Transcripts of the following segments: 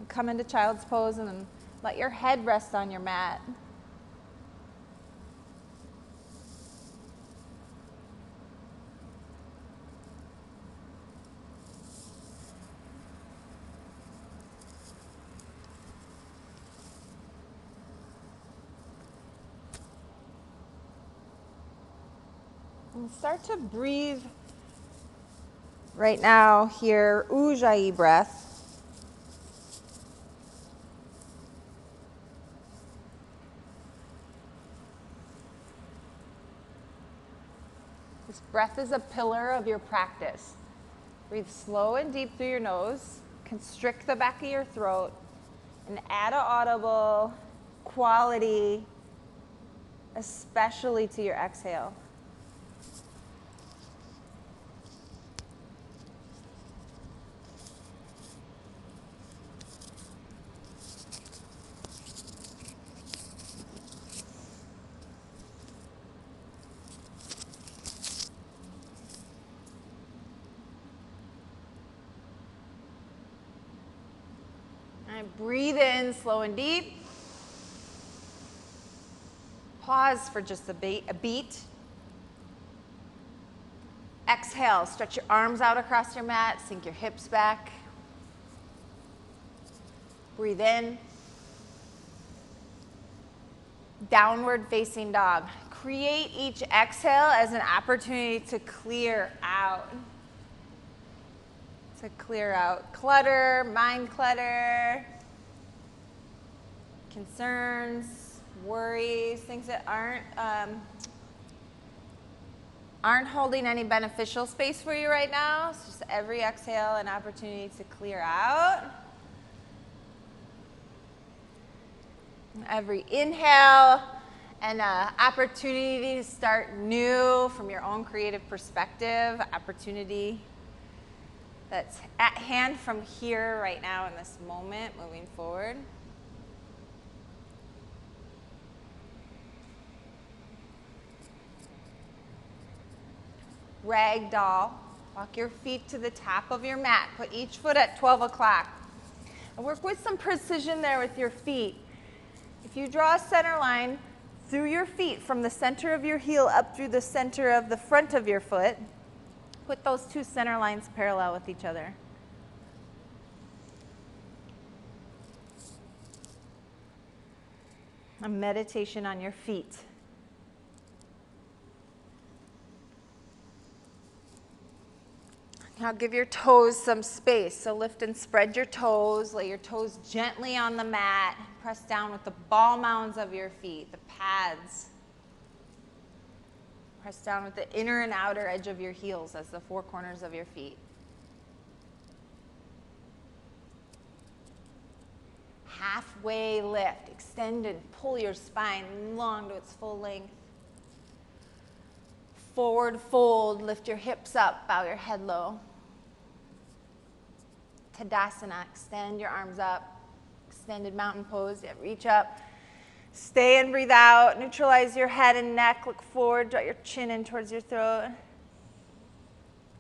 come into child's pose and then let your head rest on your mat. And start to breathe right now here, Ujjayi breath. This breath is a pillar of your practice. Breathe slow and deep through your nose, constrict the back of your throat, and add an audible quality, especially to your exhale. Breathe in slow and deep. Pause for just a beat. Exhale, stretch your arms out across your mat, sink your hips back. Breathe in. Downward facing dog. Create each exhale as an opportunity to clear out. To clear out clutter, mind clutter, concerns, worries, things that aren't holding any beneficial space for you right now. It's just every exhale an opportunity to clear out. Every inhale an opportunity to start new from your own creative perspective, opportunity that's at hand from here right now in this moment, moving forward. Ragdoll. Walk your feet to the top of your mat. Put each foot at 12 o'clock. And work with some precision there with your feet. If you draw a center line through your feet from the center of your heel up through the center of the front of your foot, put those two center lines parallel with each other. A meditation on your feet. Now give your toes some space. So lift and spread your toes. Lay your toes gently on the mat. Press down with the ball mounds of your feet, the pads. Press down with the inner and outer edge of your heels as the four corners of your feet. Halfway lift. Extend and pull your spine long to its full length. Forward fold. Lift your hips up. Bow your head low. Tadasana. Extend your arms up. Extended mountain pose. Yeah, reach up. Stay and breathe out. Neutralize your head and neck. Look forward. Draw your chin in towards your throat.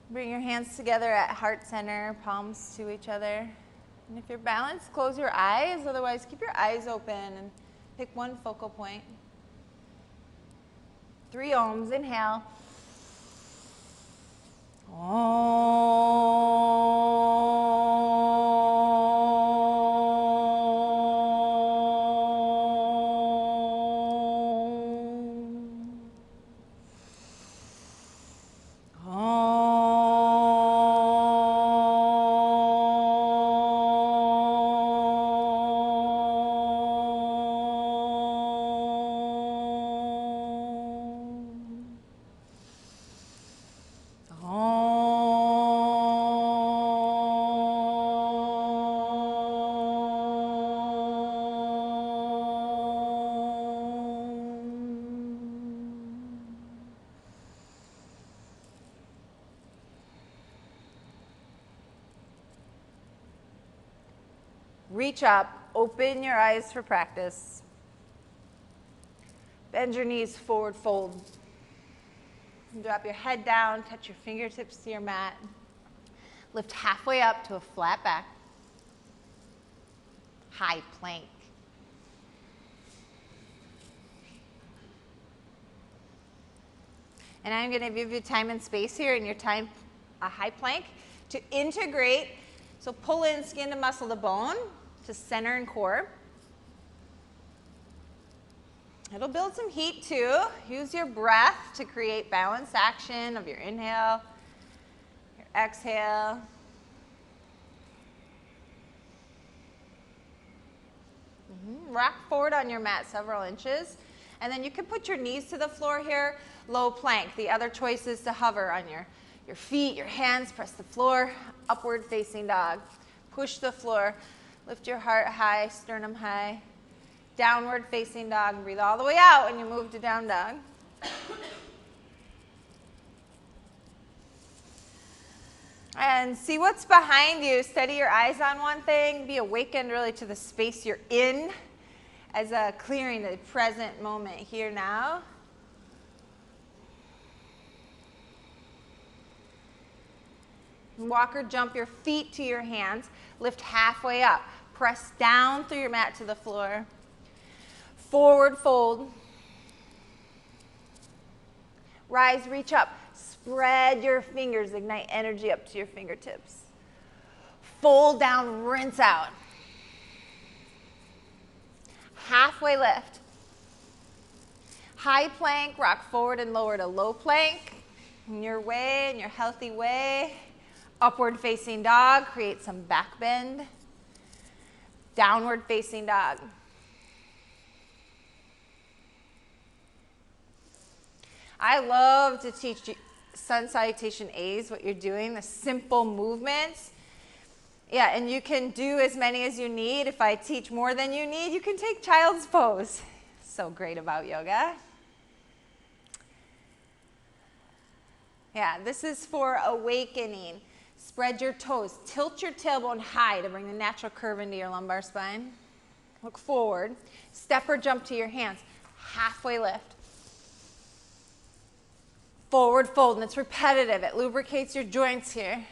Bring your hands together at heart center, palms to each other. And if you're balanced, close your eyes. Otherwise, keep your eyes open and pick one focal point. 3 ohms. Inhale. Reach up, open your eyes for practice. Bend your knees, forward fold. Drop your head down, touch your fingertips to your mat. Lift halfway up to a flat back. high plank. And I'm going to give you time and space here in your time, a high plank, to integrate. So pull in skin to muscle to bone, to center and core. It'll build some heat too. Use your breath to create balanced action of your inhale, your exhale. Rock forward on your mat several inches. And then you can put your knees to the floor here, low plank. The other choice is to hover on your feet, your hands, press the floor, upward facing dog. Push the floor, lift your heart high, sternum high. Downward facing dog. Breathe all the way out when you move to down dog. And see what's behind you. Steady your eyes on one thing. Be awakened really to the space you're in as a clearing the present moment here now. Walk or jump your feet to your hands. Lift halfway up. Press down through your mat to the floor. Forward fold. Rise, reach up. Spread your fingers. Ignite energy up to your fingertips. Fold down, rinse out. Halfway lift. High plank, rock forward and lower to low plank. In your way, in your healthy way. Upward facing dog, create some back bend. Downward facing dog. I love to teach sun salutation A's, what you're doing, the simple movements. Yeah, and you can do as many as you need. If I teach more than you need, you can take child's pose. So great about yoga. Yeah, this is for awakening. Spread your toes. Tilt your tailbone high to bring the natural curve into your lumbar spine. Look forward. Step or jump to your hands. Halfway lift. Forward fold, and it's repetitive. It lubricates your joints here.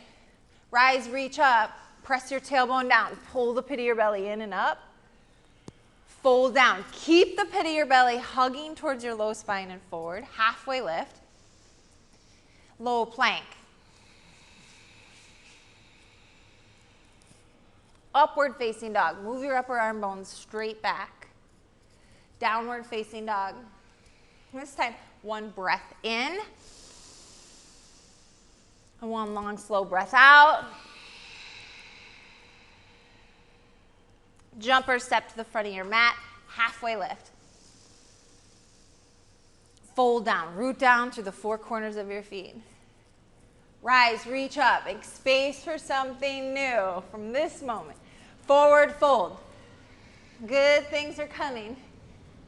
Rise, reach up. Press your tailbone down. Pull the pit of your belly in and up. Fold down. Keep the pit of your belly hugging towards your low spine and forward. Halfway lift. Low plank. Upward facing dog. Move your upper arm bones straight back. Downward facing dog. This time, one breath in. And one long, slow breath out. Jump or step to the front of your mat. Halfway lift. Fold down. Root down through the four corners of your feet. Rise, reach up. Make space for something new from this moment. Forward fold. Good things are coming.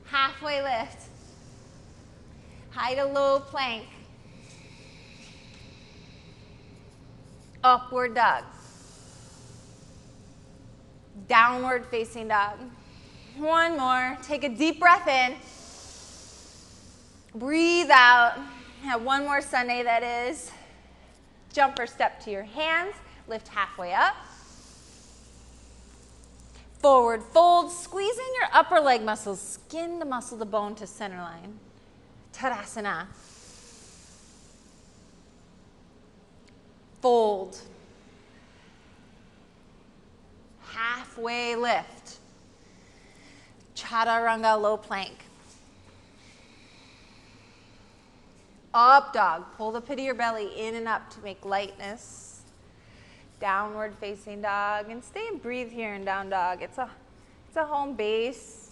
Halfway lift. High to low plank. Upward dog. Downward facing dog. One more. Take a deep breath in. Breathe out. Have one more Sunday, that is. Jump or step to your hands. Lift halfway up. Forward fold. Squeeze in your upper leg muscles. Skin to muscle to bone to center line. Tadasana. Fold. Halfway lift. Chaturanga low plank. Up dog. Pull the pit of your belly in and up to make lightness. Downward facing dog. And stay and breathe here in down dog. It's a home base.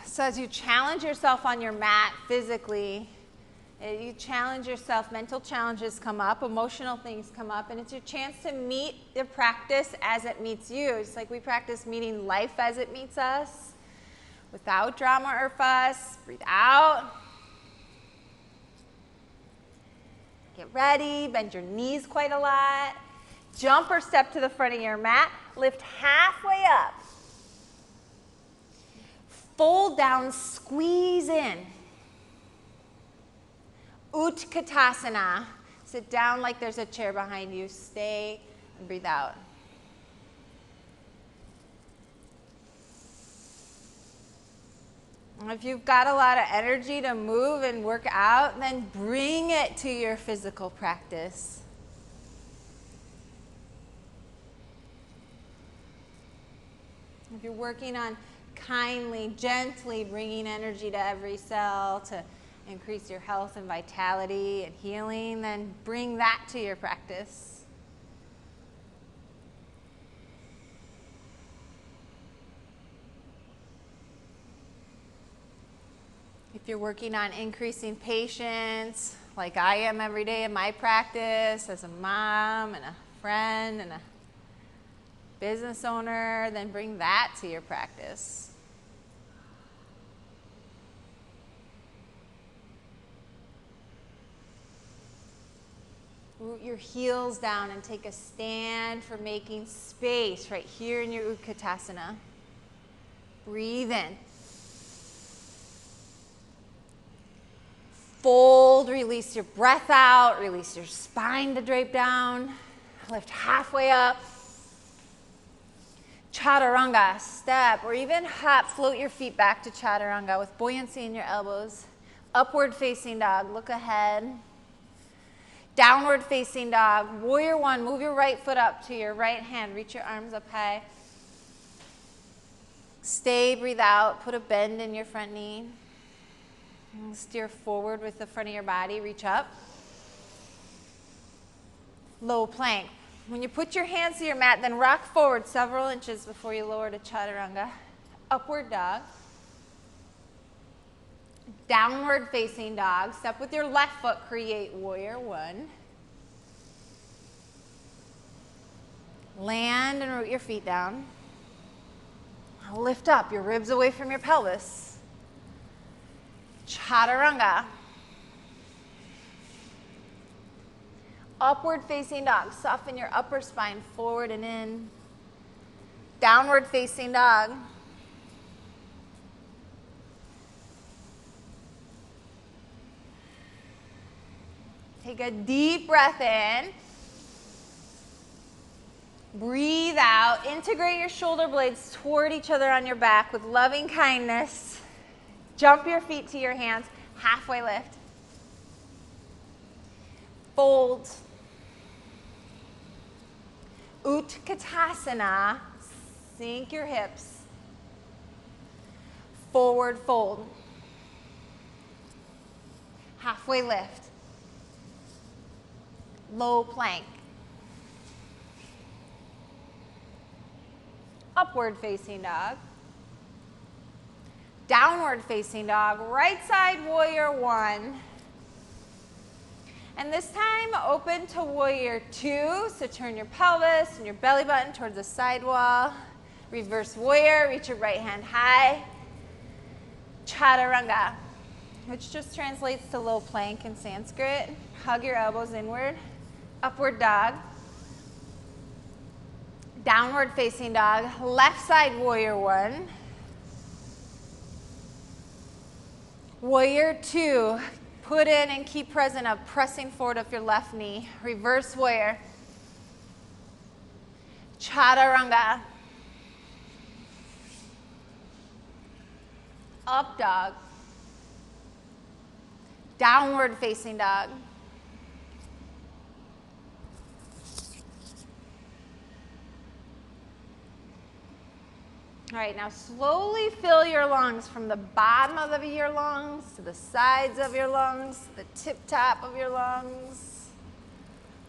So as you challenge yourself on your mat physically, you challenge yourself, mental challenges come up, emotional things come up, and it's your chance to meet the practice as it meets you. It's like we practice meeting life as it meets us, without drama or fuss. Breathe out. Get ready, bend your knees quite a lot. Jump or step to the front of your mat. Lift halfway up. Fold down, squeeze in. Utkatasana. Sit down like there's a chair behind you. Stay and breathe out. If you've got a lot of energy to move and work out, then bring it to your physical practice. If you're working on kindly, gently bringing energy to every cell to increase your health and vitality and healing, then bring that to your practice. If you're working on increasing patience, like I am every day in my practice as a mom and a friend and a business owner, then bring that to your practice. Root your heels down and take a stand for making space right here in your Utkatasana. Breathe in. Fold, release your breath out, release your spine to drape down. Lift halfway up. Chaturanga, step, or even hop, float your feet back to chaturanga with buoyancy in your elbows. Upward facing dog, look ahead. Downward facing dog, warrior one, move your right foot up to your right hand, reach your arms up high. Stay, breathe out, put a bend in your front knee. Steer forward with the front of your body, reach up. Low plank. When you put your hands to your mat, then rock forward several inches before you lower to chaturanga. Upward dog. Downward facing dog. Step with your left foot, create warrior one. Land and root your feet down. Lift up your ribs away from your pelvis. Chaturanga. Upward facing dog. Soften your upper spine forward and in. Downward facing dog. Take a deep breath in. Breathe out. Integrate your shoulder blades toward each other on your back with loving kindness. Jump your feet to your hands. Halfway lift. Fold. Utkatasana. Sink your hips. Forward fold. Halfway lift. Low plank. Upward facing dog. Downward facing dog. Right side warrior one. And this time open to warrior two. So turn your pelvis and your belly button towards the side wall. Reverse warrior. Reach your right hand high. Chaturanga, which just translates to low plank in Sanskrit. Hug your elbows inward. Upward dog. Downward facing dog. Left side warrior one. Warrior two. Put in and keep present of pressing forward of your left knee. Reverse warrior. Chaturanga. Up dog. Downward facing dog. All right, now slowly fill your lungs from the bottom of your lungs to the sides of your lungs, the tip top of your lungs.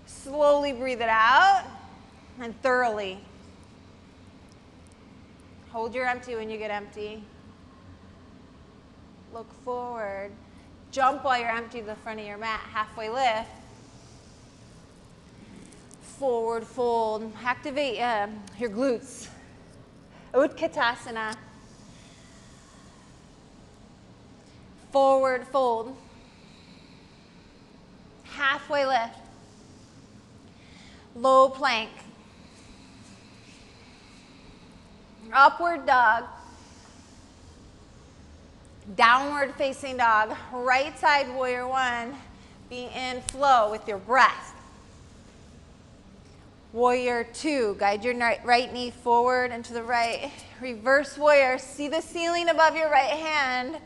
Slowly breathe it out and thoroughly. Hold your empty when you get empty. Look forward. Jump while you're empty to the front of your mat. Halfway lift. Forward fold. Activate your glutes. Utkatasana. Forward fold. Halfway lift. Low plank. Upward dog. Downward facing dog. Right side warrior one. Be in flow with your breath. Warrior two, guide your right knee forward and to the right. Reverse warrior, see the ceiling above your right hand.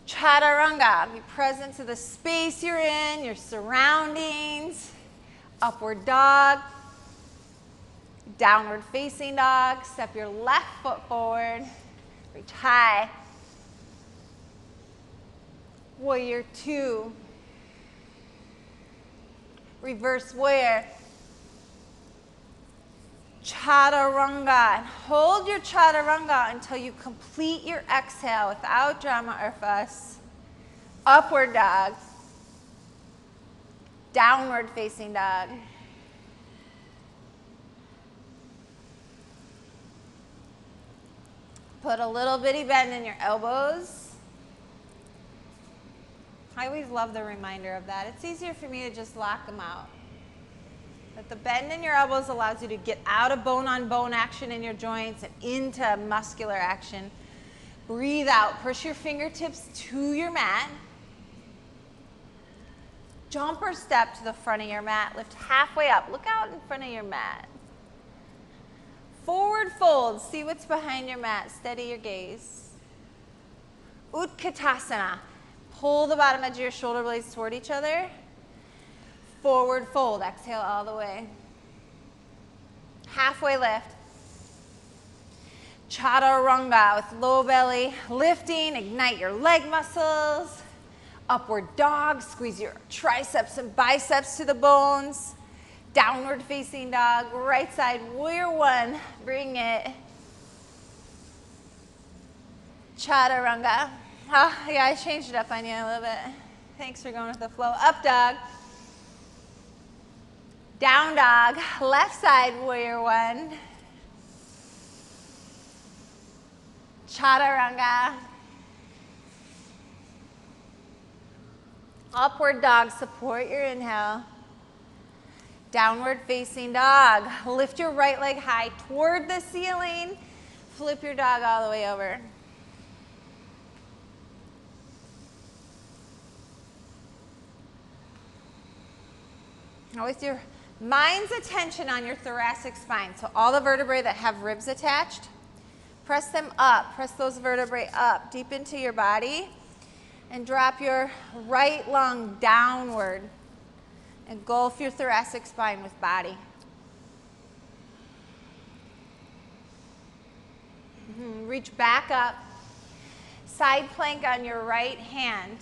Chaturanga, be present to the space you're in, your surroundings. Upward dog. Downward facing dog. Step your left foot forward. Reach high. Warrior two. Reverse warrior. Chaturanga. And hold your chaturanga until you complete your exhale without drama or fuss. Upward dog. Downward facing dog. Put a little bitty bend in your elbows. I always love the reminder of that. It's easier for me to just lock them out. But the bend in your elbows allows you to get out of bone-on-bone action in your joints and into muscular action. Breathe out. Push your fingertips to your mat. Jump or step to the front of your mat. Lift halfway up. Look out in front of your mat. Forward fold. See what's behind your mat. Steady your gaze. Utkatasana. Pull the bottom edge of your shoulder blades toward each other. Forward fold. Exhale all the way. Halfway lift. Chaturanga with low belly. Lifting. Ignite your leg muscles. Upward dog. Squeeze your triceps and biceps to the bones. Downward facing dog. Right side. Warrior one. Bring it. Chaturanga. Oh, yeah, I changed it up on you a little bit. Thanks for going with the flow. Up dog. Down dog. Left side, warrior one. Chaturanga. Upward dog. Support your inhale. Downward facing dog. Lift your right leg high toward the ceiling. Flip your dog all the way over. Now with your mind's attention on your thoracic spine, so all the vertebrae that have ribs attached, press them up. Press those vertebrae up deep into your body and drop your right lung downward. Engulf your thoracic spine with body. Reach back up. Side plank on your right hand.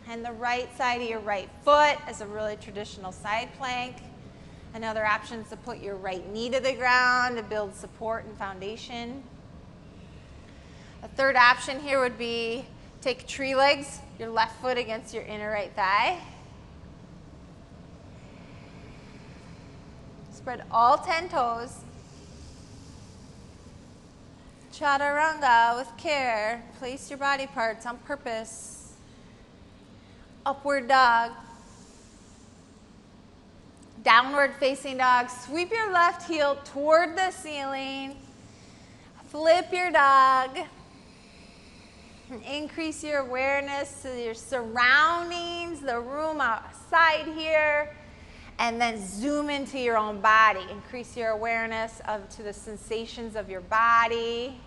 And the right side of your right foot is a really traditional side plank. Another option is to put your right knee to the ground to build support and foundation. A third option here would be take tree legs, your left foot against your inner right thigh. Spread all 10 toes. Chaturanga with care. Place your body parts on purpose. Upward dog. Downward facing dog. Sweep your left heel toward the ceiling. Flip your dog. And increase your awareness to your surroundings, the room outside here. And then zoom into your own body. Increase your awareness to the sensations of your body.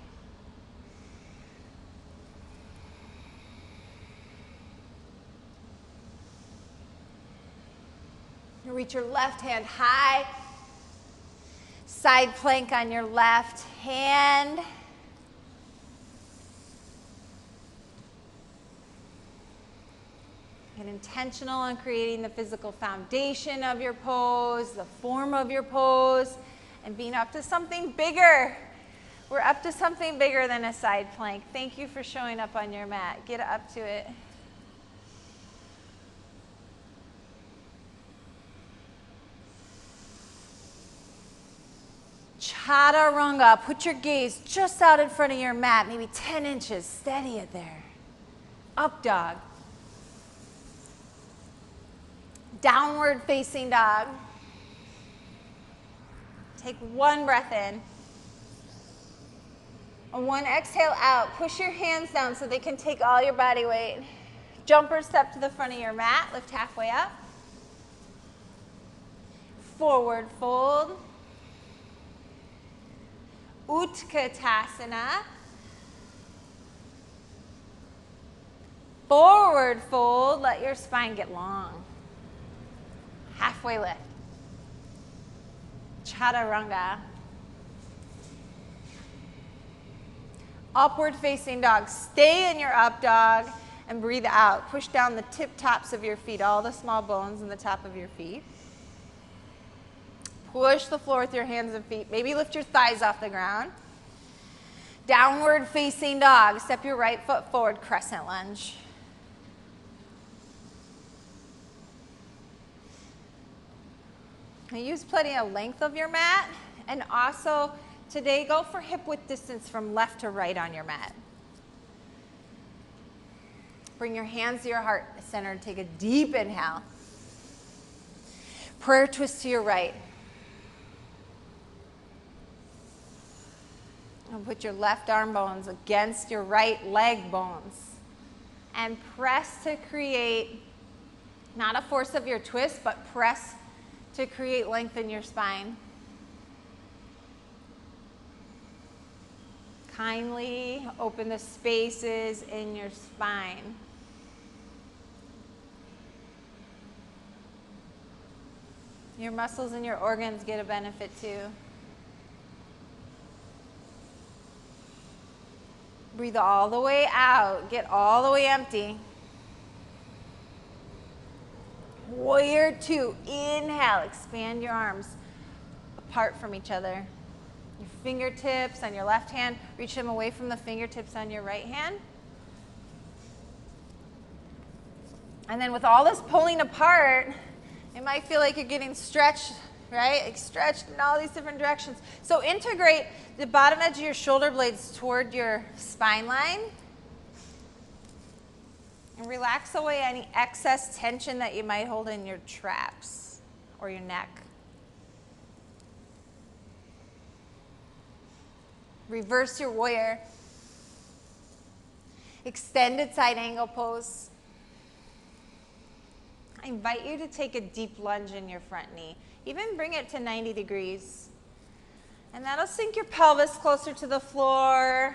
Reach your left hand high. Side plank on your left hand. Get intentional on creating the physical foundation of your pose, the form of your pose, and being up to something bigger. We're up to something bigger than a side plank. Thank you for showing up on your mat. Get up to it. Chaturanga. Put your gaze just out in front of your mat, maybe 10 inches. Steady it there. Up dog. Downward facing dog. Take one breath in. And one exhale out. Push your hands down so they can take all your body weight. Jumper step to the front of your mat, lift halfway up. Forward fold. Utkatasana. Forward fold, let your spine get long. Halfway lift. Chaturanga. Upward facing dog. Stay in your up dog and breathe out. Push down the tip tops of your feet, all the small bones in the top of your feet. Push the floor with your hands and feet. Maybe lift your thighs off the ground. Downward facing dog. Step your right foot forward, crescent lunge. Now use plenty of length of your mat, and also today go for hip width distance from left to right on your mat. Bring your hands to your heart center and take a deep inhale. Prayer twist to your right. And put your left arm bones against your right leg bones. And press to create, not a force of your twist, but press to create length in your spine. Kindly open the spaces in your spine. Your muscles and your organs get a benefit too. Breathe all the way out. Get all the way empty. Warrior two. Inhale. Expand your arms apart from each other. Your fingertips on your left hand, reach them away from the fingertips on your right hand. And then with all this pulling apart, it might feel like you're getting stretched, right? Like stretched in all these different directions. So integrate the bottom edge of your shoulder blades toward your spine line. And relax away any excess tension that you might hold in your traps or your neck. Reverse your warrior. Extended side angle pose. I invite you to take a deep lunge in your front knee. Even bring it to 90 degrees. And that'll sink your pelvis closer to the floor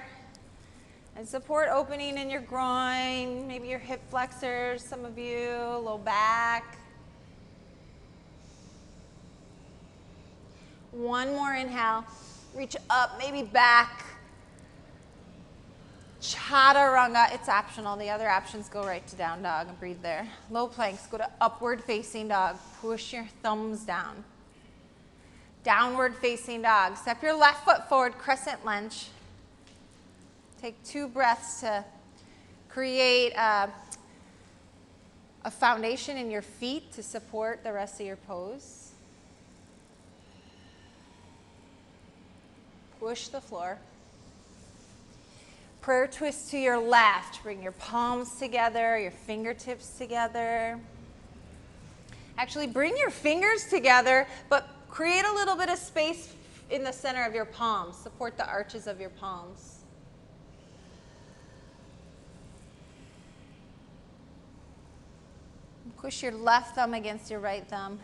and support opening in your groin, maybe your hip flexors, some of you, low back. One more inhale. Reach up, maybe back. Chaturanga, it's optional. The other options go right to down dog and breathe there. Low planks, go to upward facing dog. Push your thumbs down. Downward facing dog. Step your left foot forward, crescent lunge. Take 2 breaths to create a foundation in your feet to support the rest of your pose. Push the floor. Prayer twist to your left. Bring your palms together, your fingertips together. Actually, bring your fingers together, but create a little bit of space in the center of your palms. Support the arches of your palms. Push your left thumb against your right thumb.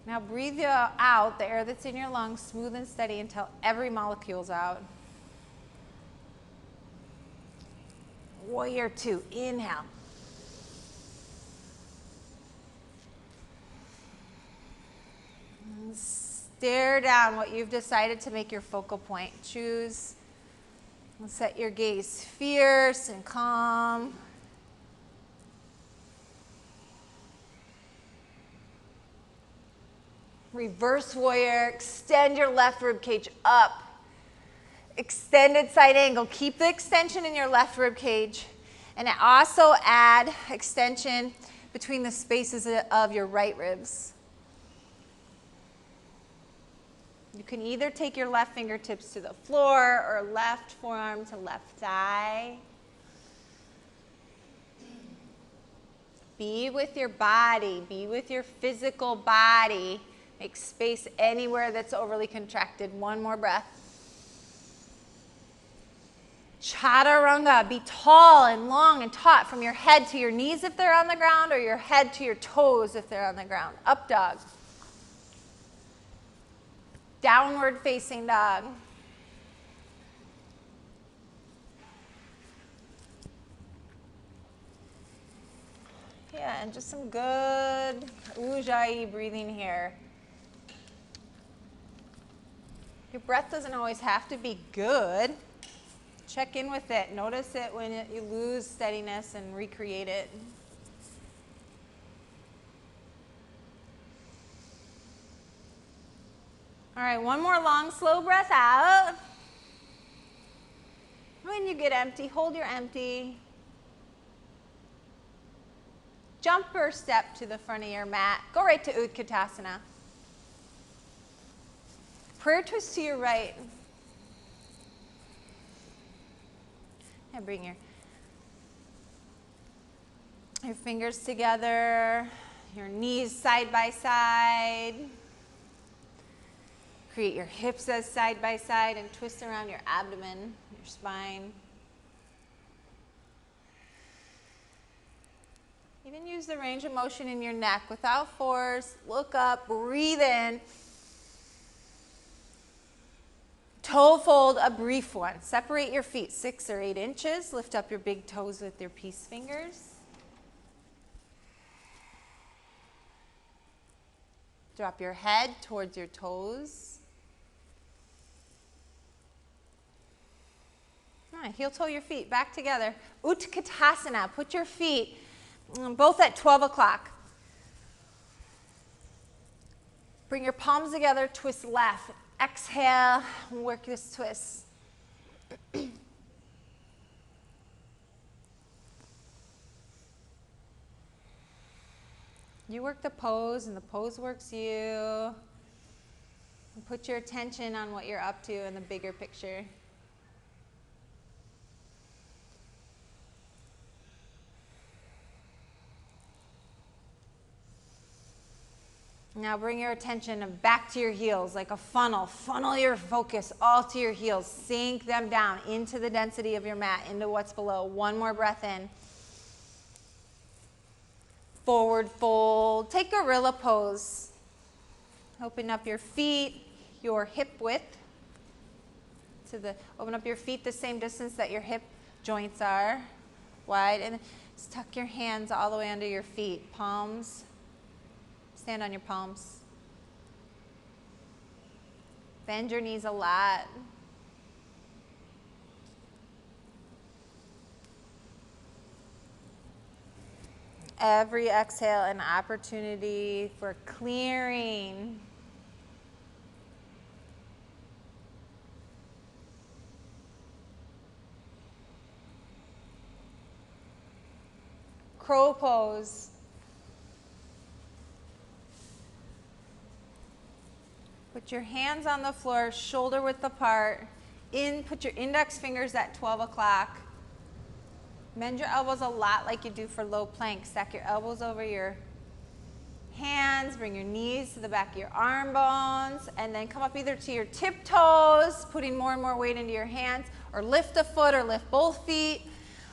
Now breathe out the air that's in your lungs, smooth and steady until every molecule's out. Warrior two, inhale. And stare down what you've decided to make your focal point. Choose and set your gaze fierce and calm. Reverse warrior, extend your left rib cage up. Extended side angle, keep the extension in your left rib cage. And also add extension between the spaces of your right ribs. You can either take your left fingertips to the floor or left forearm to left thigh. Be with your body, be with your physical body. Make space anywhere that's overly contracted. One more breath. Chaturanga. Be tall and long and taut from your head to your knees if they're on the ground, or your head to your toes if they're on the ground. Up dog. Downward facing dog. Yeah, and just some good ujjayi breathing here. Your breath doesn't always have to be good. Check in with it. Notice it when you lose steadiness and recreate it. All right, one more long, slow breath out. When you get empty, hold your empty. Jump or step to the front of your mat. Go right to Utkatasana. Prayer twist to your right. And bring your fingers together, your knees side by side. Create your hips as side by side and twist around your abdomen, your spine. Even use the range of motion in your neck without force. Look up, breathe in. Toe fold, a brief one. Separate your feet 6 or 8 inches. Lift up your big toes with your peace fingers. Drop your head towards your toes. All right, heel toe your feet back together. Utkatasana. Put your feet both at 12 o'clock. Bring your palms together, twist left. Exhale, work this twist. You work the pose and the pose works you. And put your attention on what you're up to in the bigger picture. Now bring your attention back to your heels like a funnel. Funnel your focus all to your heels. Sink them down into the density of your mat, into what's below. One more breath in. Forward fold. Take gorilla pose. Open up your feet, your hip width. Open up your feet the same distance that your hip joints are. Wide. And just tuck your hands all the way under your feet. Palms. Stand on your palms. Bend your knees a lot. Every exhale an opportunity for clearing. Crow pose. Put your hands on the floor, shoulder width apart. Put your index fingers at 12 o'clock. Bend your elbows a lot like you do for low plank. Stack your elbows over your hands. Bring your knees to the back of your arm bones. And then come up either to your tiptoes, putting more and more weight into your hands, or lift a foot or lift both feet,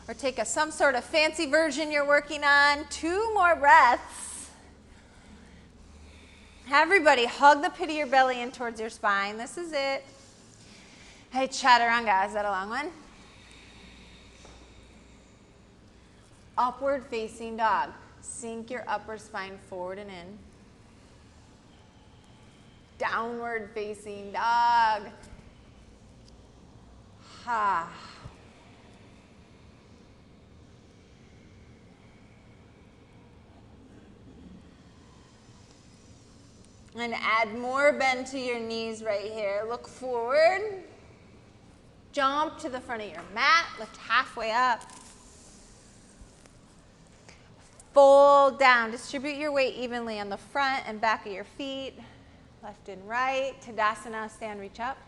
or take some sort of fancy version you're working on. 2 more breaths. Everybody, hug the pit of your belly in towards your spine. This is it. Hey, chaturanga. Is that a long one? Upward facing dog. Sink your upper spine forward and in. Downward facing dog. Ha. And add more bend to your knees right here. Look forward. Jump to the front of your mat. Lift halfway up. Fold down. Distribute your weight evenly on the front and back of your feet. Left and right. Tadasana, stand, reach up.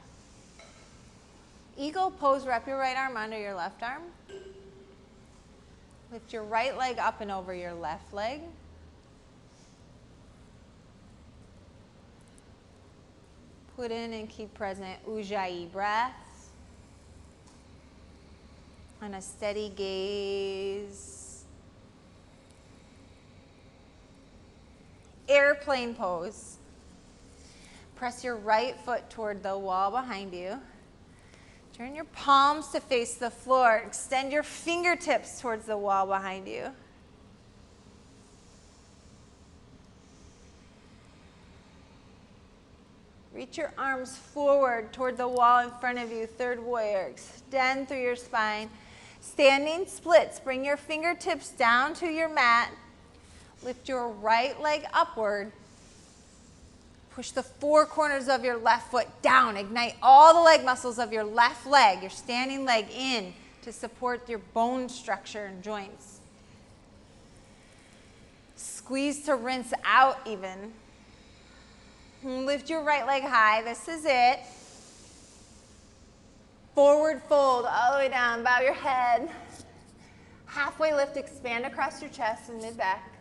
Eagle pose, wrap your right arm under your left arm. Lift your right leg up and over your left leg. Put in and keep present Ujjayi breath. on a steady gaze. Airplane pose. Press your right foot toward the wall behind you. Turn your palms to face the floor. Extend your fingertips towards the wall behind you. Reach your arms forward toward the wall in front of you. Third warrior. Extend through your spine. Standing splits. Bring your fingertips down to your mat. Lift your right leg upward. Push the four corners of your left foot down. Ignite all the leg muscles of your left leg, your standing leg, in to support your bone structure and joints. Squeeze to rinse out even. Lift your right leg high. This is it. Forward fold all the way down. Bow your head. Halfway lift, expand across your chest and mid-back.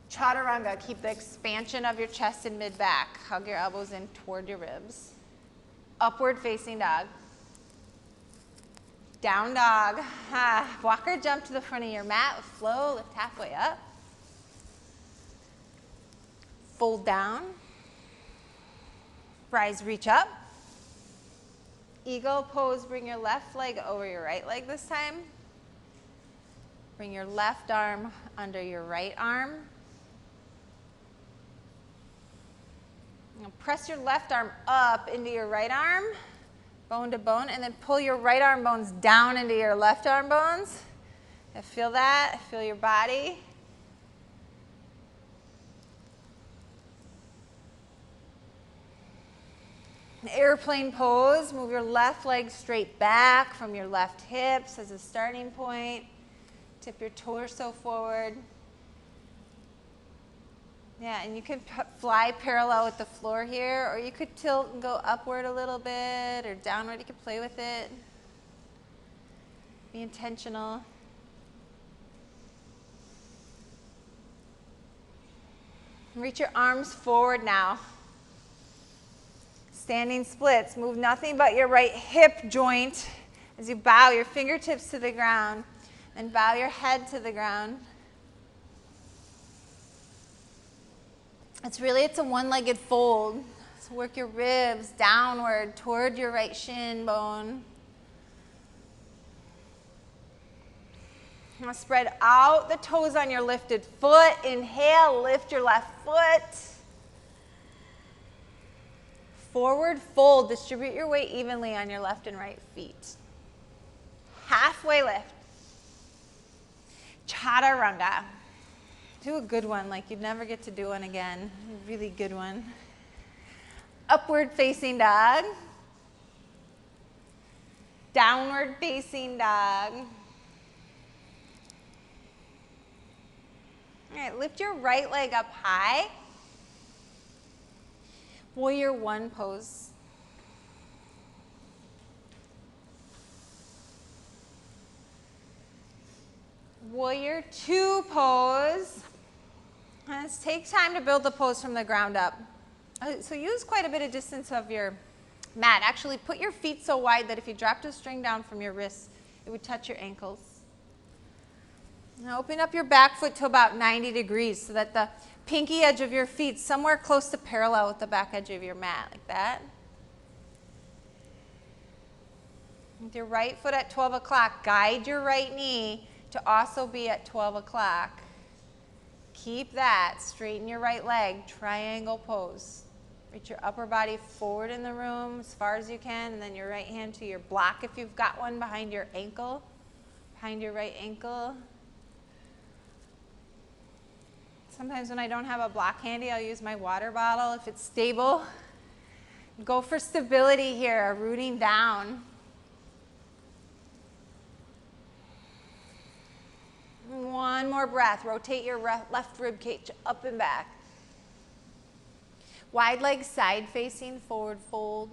Chaturanga, keep the expansion of your chest and mid-back. Hug your elbows in toward your ribs. Upward facing dog. Down dog. Walk or jump to the front of your mat with flow. Lift halfway up. Fold down. Rise, reach up. Eagle pose, bring your left leg over your right leg this time. Bring your left arm under your right arm. Now press your left arm up into your right arm, bone to bone, and then pull your right arm bones down into your left arm bones. I feel that, feel your body. Airplane pose, move your left leg straight back from your left hips as a starting point. Tip your torso forward. Yeah, and you can fly parallel with the floor here, or you could tilt and go upward a little bit, or downward. You can play with it. Be intentional. Reach your arms forward now. Standing splits. Move nothing but your right hip joint as you bow your fingertips to the ground and bow your head to the ground. It's a one-legged fold. So work your ribs downward toward your right shin bone. Now spread out the toes on your lifted foot. Inhale, lift your left foot. Forward fold. Distribute your weight evenly on your left and right feet. Halfway lift. Chaturanga. Do a good one, like you'd never get to do one again. A really good one. Upward facing dog. Downward facing dog. All right, lift your right leg up high. Warrior one pose. Warrior two pose. Let's take time to build the pose from the ground up. So use quite a bit of distance of your mat. Actually, put your feet so wide that if you dropped a string down from your wrists, it would touch your ankles. Now open up your back foot to about 90 degrees so that the pinky edge of your feet somewhere close to parallel with the back edge of your mat, like that. With your right foot at 12 o'clock, guide your right knee to also be at 12 o'clock. Keep that. Straighten your right leg. Triangle pose. Reach your upper body forward in the room as far as you can, and then your right hand to your block if you've got one behind your ankle, behind your right ankle. Sometimes when I don't have a block handy, I'll use my water bottle if it's stable. Go for stability here, rooting down. One more breath. Rotate your left rib cage up and back. Wide leg side facing, forward fold.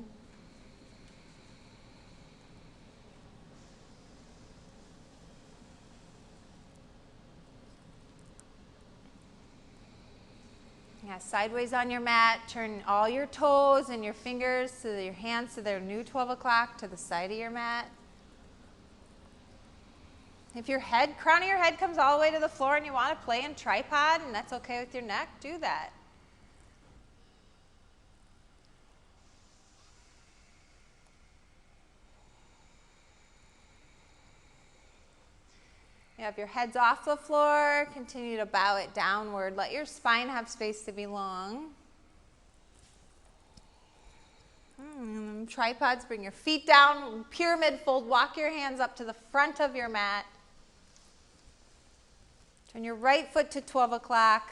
Yeah, sideways on your mat. Turn all your toes and your fingers to your hands to their new 12 o'clock to the side of your mat. If your crown of your head comes all the way to the floor and you want to play in tripod and that's okay with your neck, do that. Yeah, if your head's off the floor, continue to bow it downward. Let your spine have space to be long. Tripods, bring your feet down, pyramid fold, walk your hands up to the front of your mat. Turn your right foot to 12 o'clock,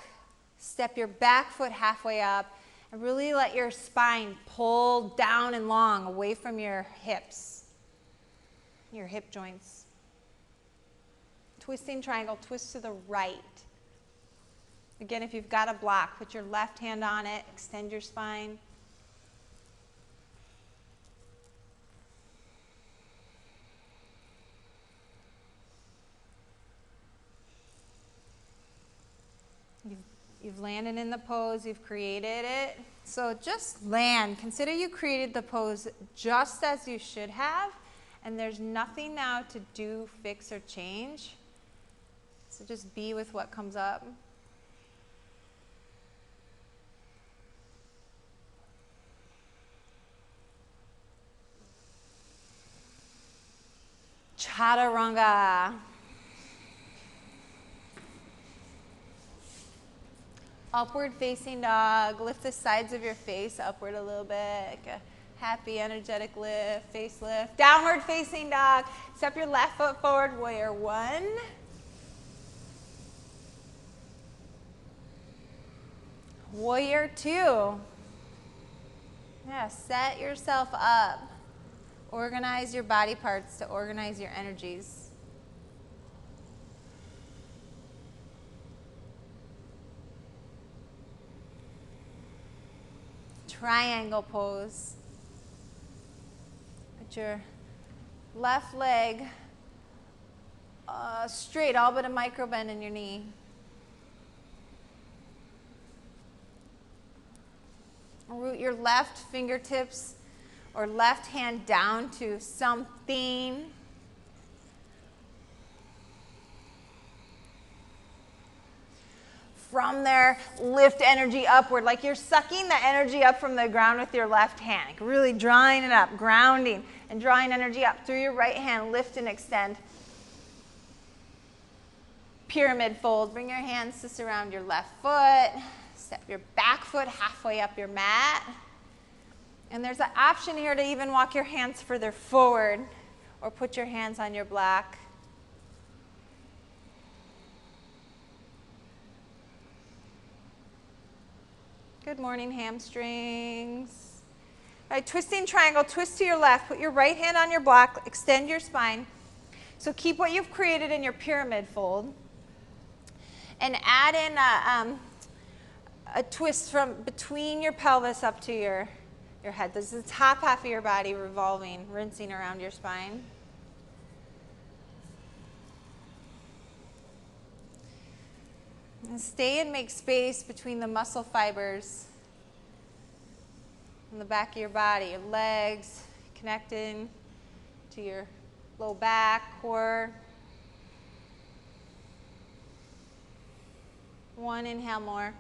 step your back foot halfway up, and really let your spine pull down and long away from your hips, your hip joints. Twisting triangle, twist to the right. Again, if you've got a block, put your left hand on it, extend your spine. You've landed in the pose, you've created it. So just land. Consider you created the pose just as you should have, and there's nothing now to do, fix, or change. So just be with what comes up. Chaturanga. Upward facing dog. Lift the sides of your face upward a little bit. Like a happy, energetic lift, face lift. Downward facing dog. Step your left foot forward, warrior one. Warrior two. Yeah, set yourself up. Organize your body parts to organize your energies. Triangle pose. Put your left leg straight, all but a micro bend in your knee. Root your left fingertips or left hand down to something. From there, lift energy upward, like you're sucking the energy up from the ground with your left hand. Like really drawing it up, grounding, and drawing energy up through your right hand. Lift and extend. Pyramid fold. Bring your hands to surround your left foot. Step your back foot halfway up your mat. And there's an option here to even walk your hands further forward or put your hands on your block. Good morning, hamstrings. All right, twisting triangle, twist to your left. Put your right hand on your block, extend your spine. So keep what you've created in your pyramid fold. And add in a twist from between your pelvis up to your head. This is the top half of your body revolving, rinsing around your spine. And stay and make space between the muscle fibers in the back of your body, your legs connecting to your low back, core. One inhale more.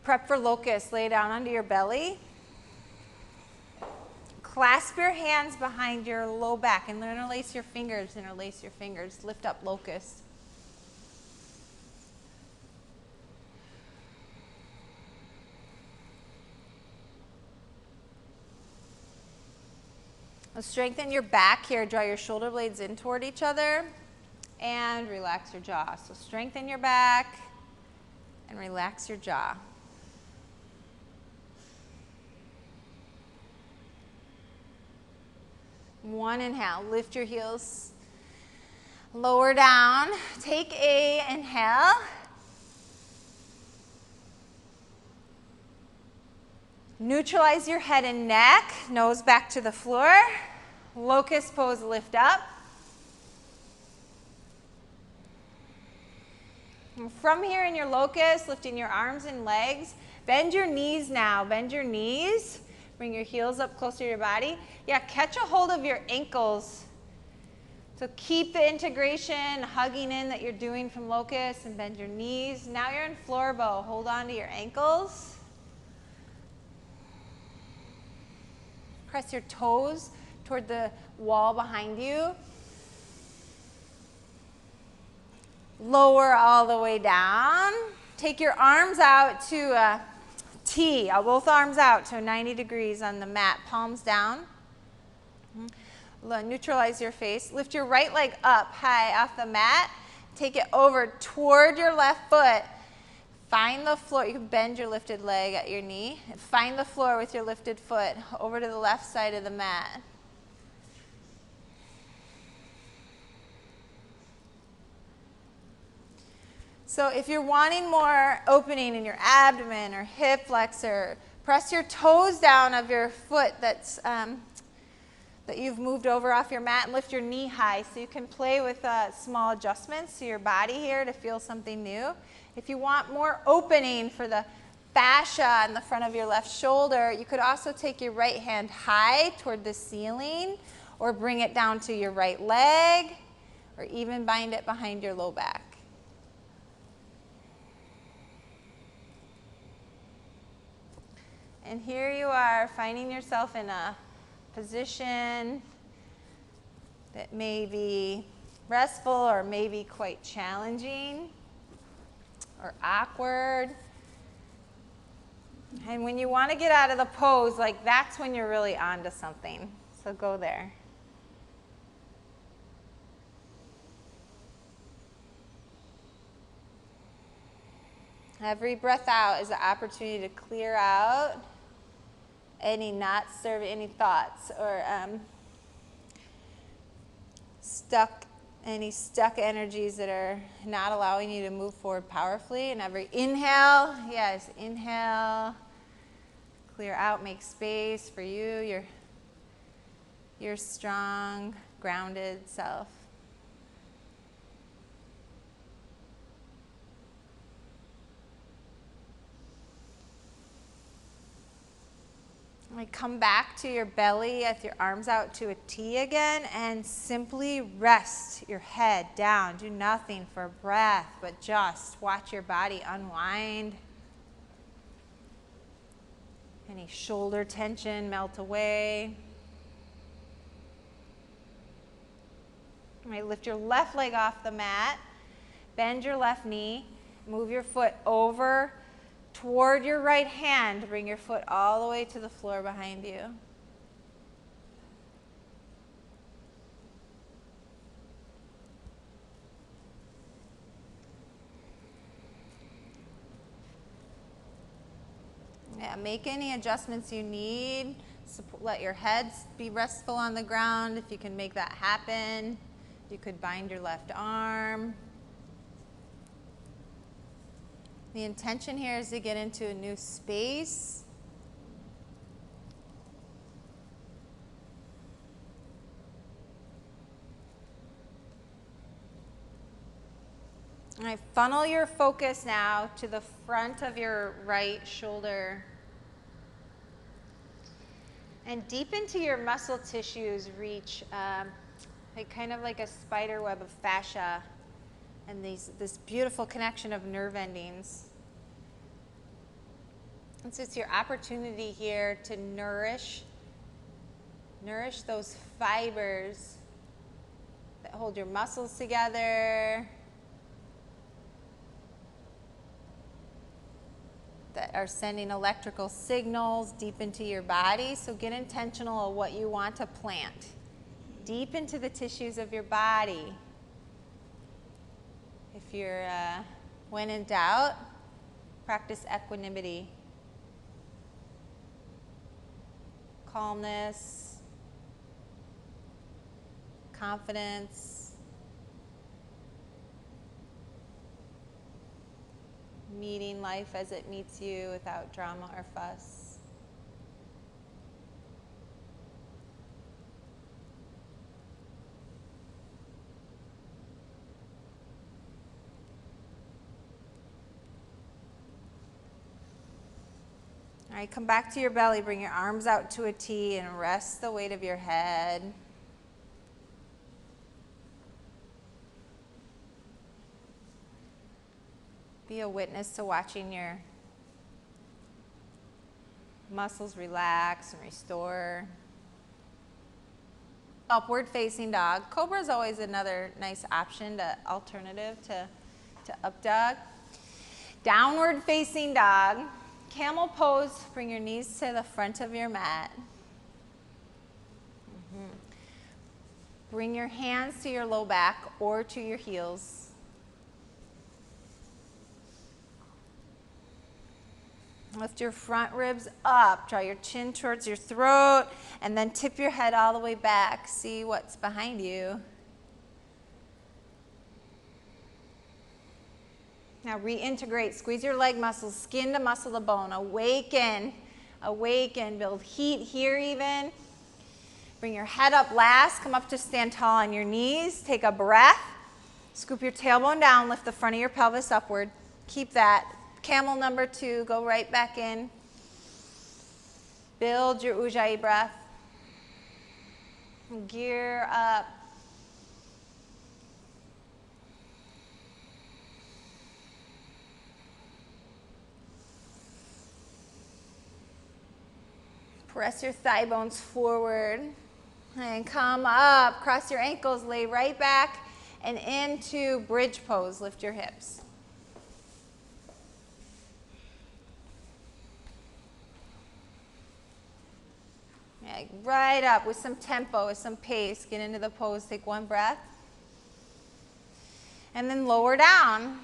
Prep for locust. Lay down onto your belly. Clasp your hands behind your low back and interlace your fingers. Interlace your fingers. Lift up locust. Now strengthen your back here. Draw your shoulder blades in toward each other and relax your jaw. So strengthen your back and relax your jaw. One inhale, lift your heels, lower down, take a inhale. Neutralize your head and neck, nose back to the floor. Locust pose, lift up. And from here in your locust, lifting your arms and legs, bend your knees now, bend your knees. Bring your heels up closer to your body. Yeah, catch a hold of your ankles So keep the integration, hugging in that you're doing from locust, and bend your knees. Now you're in floor bow. Hold on to your ankles. Press your toes toward the wall behind you. Lower all the way down. Take your arms out to a T, both arms out to 90 degrees on the mat, palms down. Neutralize your face. Lift your right leg up high off the mat. Take it over toward your left foot. Find the floor. You can bend your lifted leg at your knee. Find the floor with your lifted foot over to the left side of the mat. So if you're wanting more opening in your abdomen or hip flexor, press your toes down of your foot that you've moved over off your mat, and lift your knee high so you can play with small adjustments to your body here to feel something new. If you want more opening for the fascia in the front of your left shoulder, you could also take your right hand high toward the ceiling, or bring it down to your right leg, or even bind it behind your low back. And here you are, finding yourself in a position that may be restful or maybe quite challenging or awkward. And when you want to get out of the pose, like, that's when you're really onto something. So go there. Every breath out is an opportunity to clear out any not serving, any thoughts or any stuck energies that are not allowing you to move forward powerfully. And every inhale, yes, inhale, clear out, make space for you, your strong, grounded self. Come back to your belly with your arms out to a T again, and simply rest your head down. Do nothing for a breath, but just watch your body unwind. Any shoulder tension melt away. Lift your left leg off the mat, bend your left knee, move your foot over toward your right hand. Bring your foot all the way to the floor behind you. Yeah, make any adjustments you need. Let your head be restful on the ground if you can make that happen. You could bind your left arm. The intention here is to get into a new space. All right, funnel your focus now to the front of your right shoulder. And deep into your muscle tissues reach kind of like a spider web of fascia, and this beautiful connection of nerve endings. And so it's your opportunity here to nourish those fibers that hold your muscles together, that are sending electrical signals deep into your body. So get intentional of what you want to plant deep into the tissues of your body. If you're, when in doubt, practice equanimity. Calmness, confidence, meeting life as it meets you without drama or fuss. All right, come back to your belly, bring your arms out to a T, and rest the weight of your head. Be a witness to watching your muscles relax and restore. Upward facing dog. Cobra is always another nice option, alternative to up dog. Downward facing dog. Camel pose. Bring your knees to the front of your mat. Bring your hands to your low back or to your heels. Lift your front ribs up. Draw your chin towards your throat, and then tip your head all the way back. See what's behind you. Now reintegrate. Squeeze your leg muscles, skin to muscle to bone. Awaken. Awaken. Build heat here even. Bring your head up last. Come up to stand tall on your knees. Take a breath. Scoop your tailbone down. Lift the front of your pelvis upward. Keep that. Camel number 2. Go right back in. Build your Ujjayi breath. Gear up. Press your thigh bones forward. And come up. Cross your ankles. Lay right back and into bridge pose. Lift your hips. Right up with some tempo, with some pace. Get into the pose. Take one breath. And then lower down.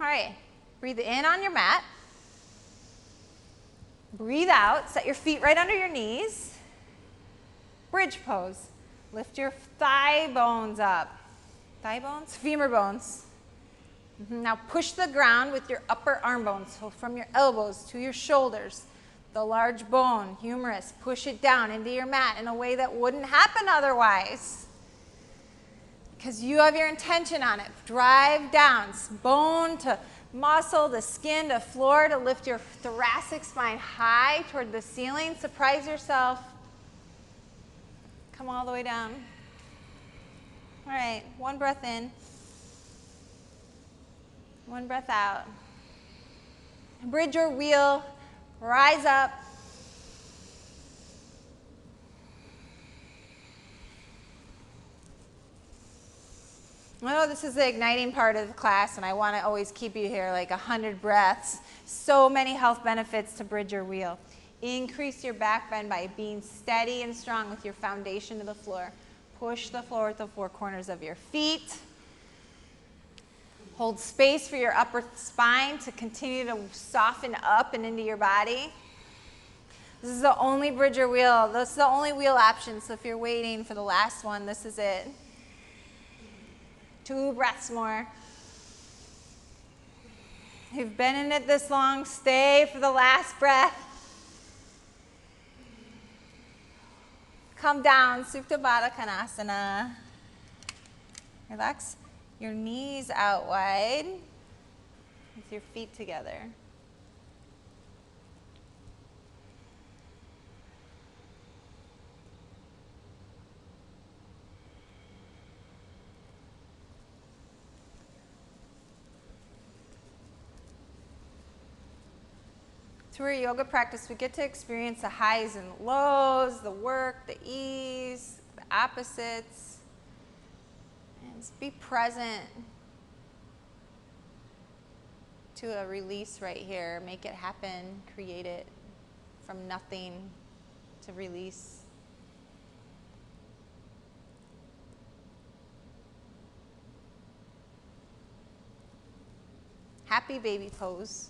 All right. Breathe in on your mat. Breathe out. Set your feet right under your knees. Bridge pose. Lift your thigh bones up. Thigh bones? Femur bones. Now push the ground with your upper arm bones. So from your elbows to your shoulders. The large bone, humerus, push it down into your mat in a way that wouldn't happen otherwise. Because you have your intention on it. Drive down, bone to muscle, to skin, to floor, to lift your thoracic spine high toward the ceiling. Surprise yourself. Come all the way down. All right, one breath in. One breath out. Bridge or wheel. Rise up. I know this is the igniting part of the class, and I want to always keep you here like 100 breaths. So many health benefits to bridge or wheel. Increase your back bend by being steady and strong with your foundation to the floor. Push the floor with the 4 corners of your feet. Hold space for your upper spine to continue to soften up and into your body. This is the only bridge or wheel. This is the only wheel option, so if you're waiting for the last one, this is it. 2 breaths more. You've been in it this long, stay for the last breath. Come down, Supta Baddha Konasana. Relax your knees out wide with your feet together. Through our yoga practice, we get to experience the highs and lows, the work, the ease, the opposites. And just be present to a release right here. Make it happen. Create it from nothing to release. Happy baby pose.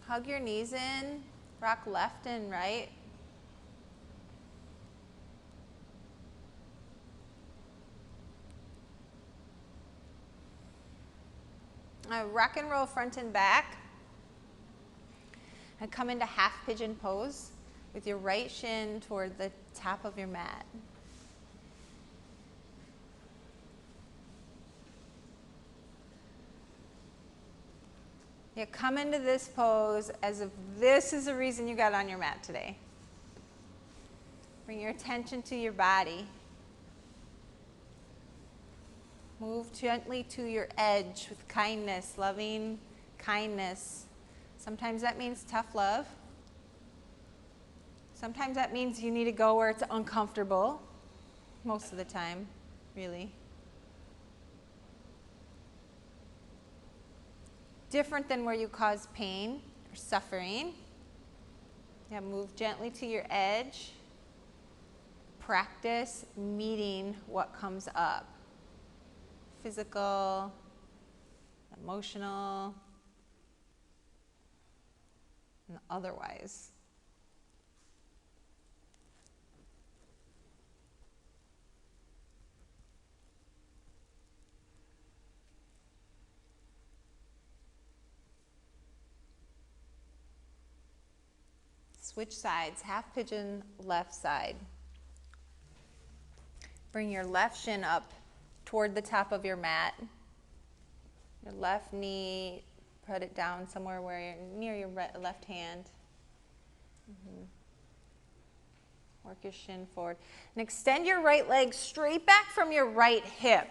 Hug your knees in, rock left and right. Rock and roll front and back. And come into half pigeon pose. with your right shin toward the top of your mat. You come into this pose as if this is the reason you got on your mat today. Bring your attention to your body. Move gently to your edge with kindness, loving kindness. Sometimes that means tough love. Sometimes that means you need to go where it's uncomfortable. Most of the time, really. Different than where you cause pain or suffering. Yeah, move gently to your edge. Practice meeting what comes up. Physical, emotional, and otherwise. Switch sides, half pigeon, left side. Bring your left shin up toward the top of your mat. Your left knee, put it down somewhere where you're near your left hand. Work your shin forward. And extend your right leg straight back from your right hip.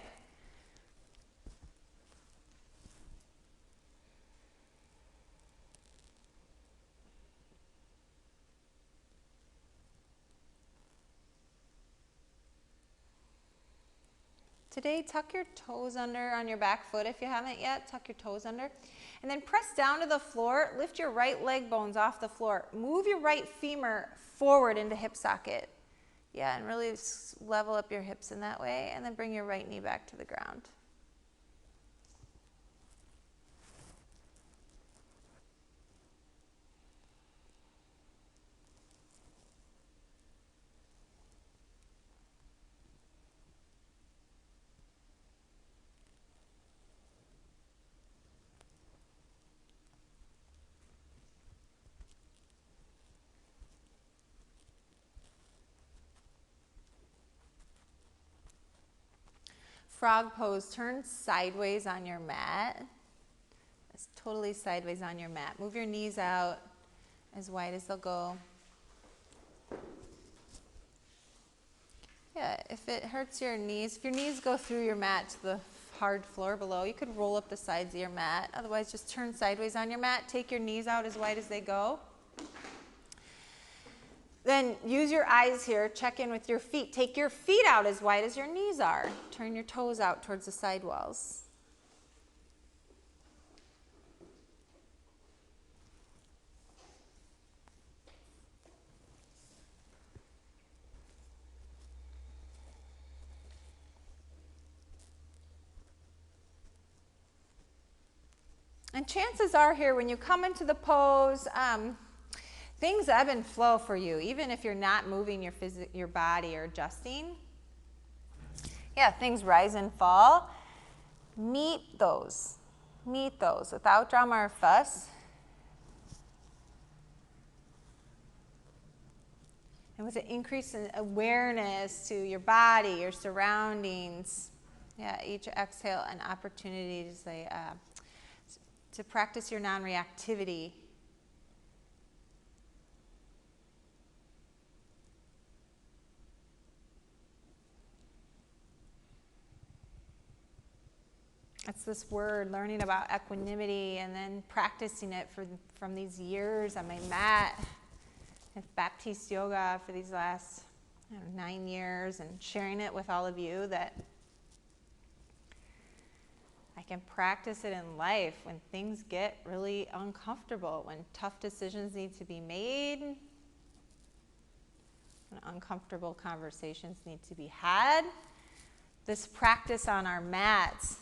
Today, tuck your toes under on your back foot if you haven't yet. Tuck your toes under. And then press down to the floor. Lift your right leg bones off the floor. Move your right femur forward into hip socket. Yeah, and really level up your hips in that way. And then bring your right knee back to the ground. Frog pose, turn sideways on your mat. It's totally sideways on your mat. Move your knees out as wide as they'll go. Yeah, if it hurts your knees, if your knees go through your mat to the hard floor below, you could roll up the sides of your mat. Otherwise, just turn sideways on your mat. Take your knees out as wide as they go. Then use your eyes here, check in with your feet. Take your feet out as wide as your knees are. Turn your toes out towards the side walls. And chances are here, when you come into the pose, things ebb and flow for you, even if you're not moving your body or adjusting. Yeah, things rise and fall. Meet those without drama or fuss. And with an increase in awareness to your body, your surroundings. Yeah, each exhale an opportunity to practice your non-reactivity. It's this word, learning about equanimity and then practicing it from these years on my mat with Baptiste Yoga for these last 9 years, and sharing it with all of you, that I can practice it in life when things get really uncomfortable, when tough decisions need to be made, when uncomfortable conversations need to be had. This practice on our mats,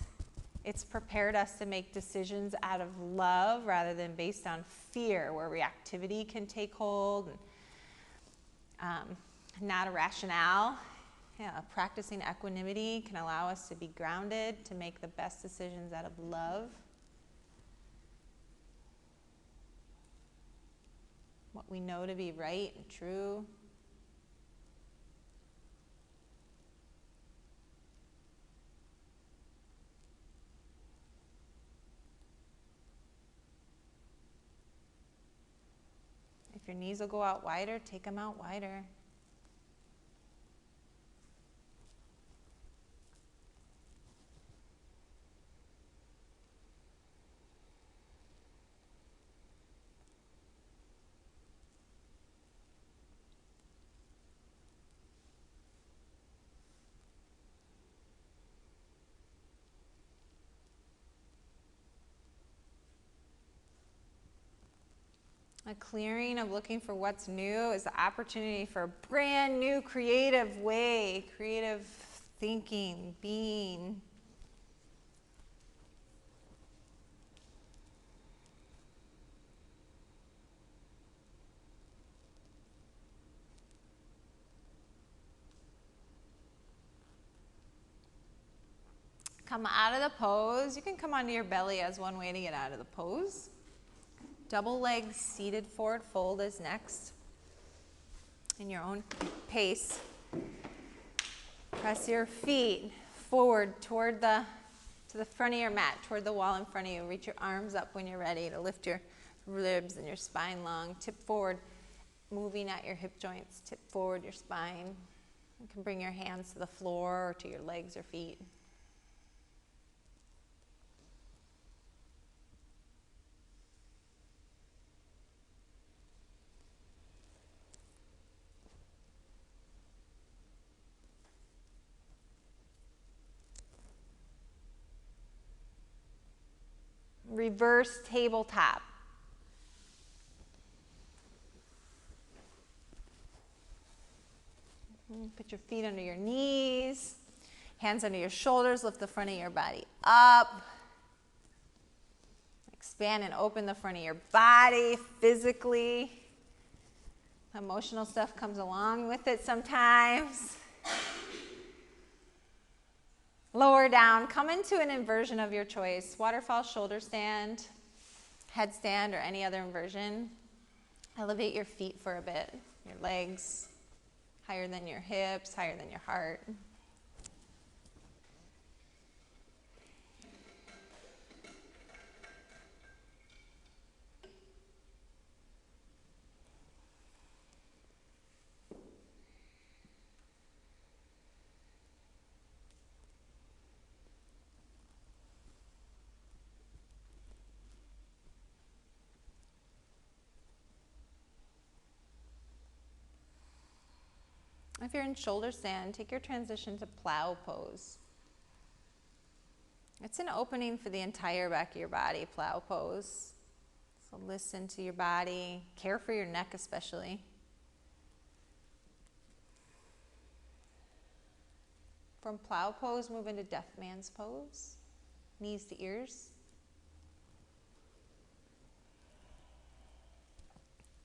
it's prepared us to make decisions out of love rather than based on fear, where reactivity can take hold, and not a rationale. Yeah, practicing equanimity can allow us to be grounded, to make the best decisions out of love. What what we know to be right and true. If your knees will go out wider, take them out wider. A clearing of looking for what's new is the opportunity for a brand new creative way, creative thinking, being. Come out of the pose. You can come onto your belly as one way to get out of the pose. Double legs seated forward fold is next. In your own pace. Press your feet forward toward to the front of your mat, toward the wall in front of you. Reach your arms up when you're ready to lift your ribs and your spine long. Tip forward, moving at your hip joints. Tip forward your spine. You can bring your hands to the floor or to your legs or feet. Reverse tabletop. Put your feet under your knees, hands under your shoulders, lift the front of your body up. Expand and open the front of your body physically. Emotional stuff comes along with it sometimes. Lower down, come into an inversion of your choice. Waterfall shoulder stand, headstand, or any other inversion. Elevate your feet for a bit. Your legs higher than your hips, higher than your heart. If you're in shoulder stand, take your transition to plow pose. It's an opening for the entire back of your body, plow pose. So listen to your body, care for your neck especially. From plow pose, move into deaf man's pose, knees to ears.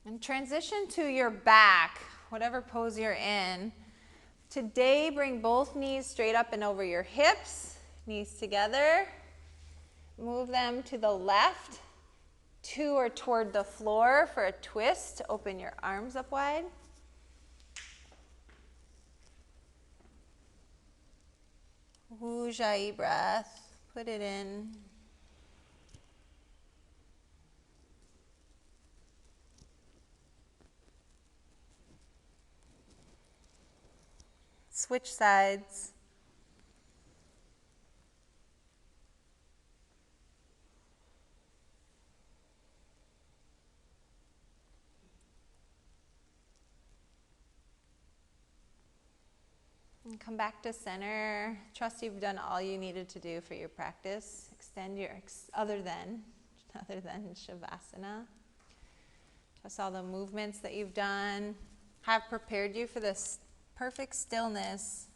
And transition to your back, whatever pose you're in. Today, bring both knees straight up and over your hips, knees together. Move them to the left, to or toward the floor for a twist. Open your arms up wide. Ujjayi breath, put it in. Switch sides. And come back to center. Trust you've done all you needed to do for your practice. Extend your, other than Shavasana. Trust all the movements that you've done have prepared you for this perfect stillness.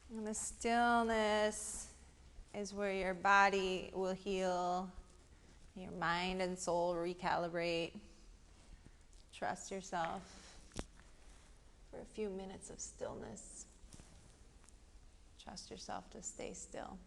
And the stillness is where your body will heal, your mind and soul recalibrate. Trust yourself for a few minutes of stillness. Trust yourself to stay still.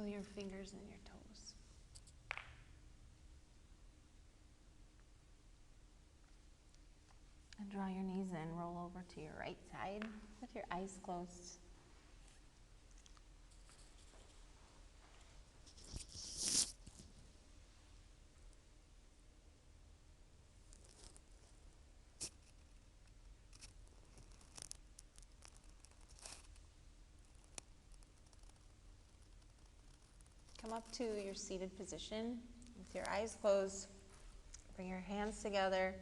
Feel your fingers and your toes. And draw your knees in, roll over to your right side with your eyes closed. Come up to your seated position with your eyes closed. Bring your hands together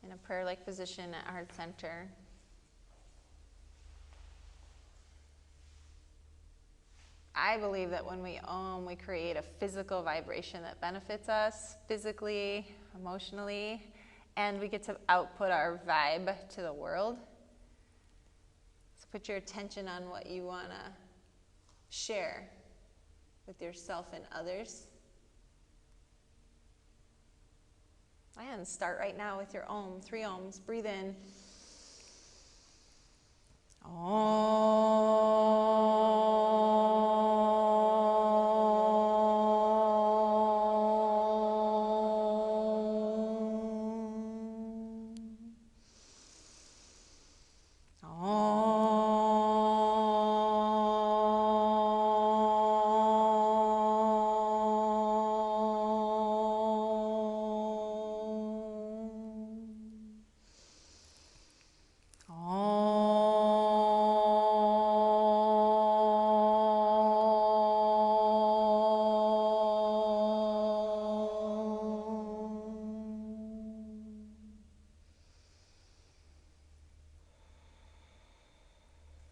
in a prayer-like position at heart center. I believe that when we Om, we create a physical vibration that benefits us physically, emotionally, and we get to output our vibe to the world. So put your attention on what you want to share with yourself and others. And start right now with your Om, 3 Oms. Breathe in.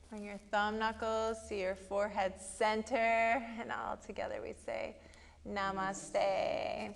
Bring your thumb knuckles to your forehead center, and all together we say, Namaste.